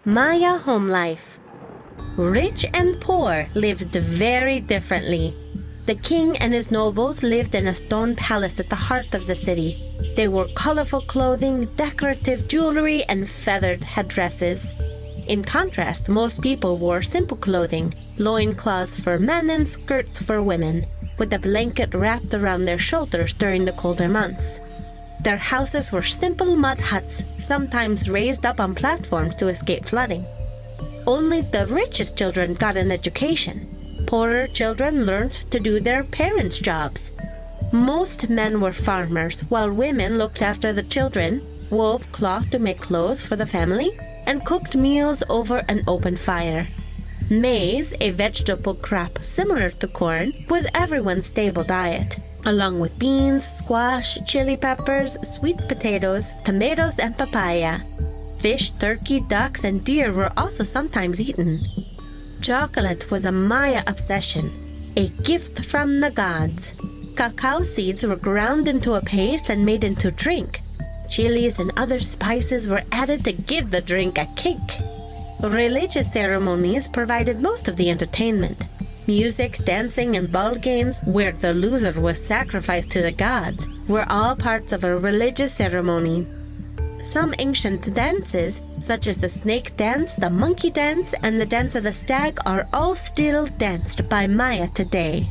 Maya home life. Rich and poor lived very differently. The king and his nobles lived in a stone palace at the heart of the city. They wore colorful clothing, decorative jewelry, and feathered headdresses. In contrast, most people wore simple clothing, loincloths for men and skirts for women, with a blanket wrapped around their shoulders during the colder months. Their houses were simple mud huts, sometimes raised up on platforms to escape flooding. Only the richest children got an education. Poorer children learned to do their parents' jobs. Most men were farmers, while women looked after the children, wove cloth to make clothes for the family, and cooked meals over an open fire. Maize, a vegetable crop similar to corn, was everyone's staple diet, along with beans, squash, chili peppers, sweet potatoes, tomatoes, and papaya. Fish, turkey, ducks, and deer were also sometimes eaten. Chocolate was a Maya obsession, a gift from the gods. Cacao seeds were ground into a paste and made into drink. Chilies and other spices were added to give the drink a kick. Religious ceremonies provided most of the entertainment. Music, dancing, and ball games, where the loser was sacrificed to the gods, were all parts of a religious ceremony. Some ancient dances, such as the snake dance, the monkey dance, and the dance of the stag, are all still danced by Maya today.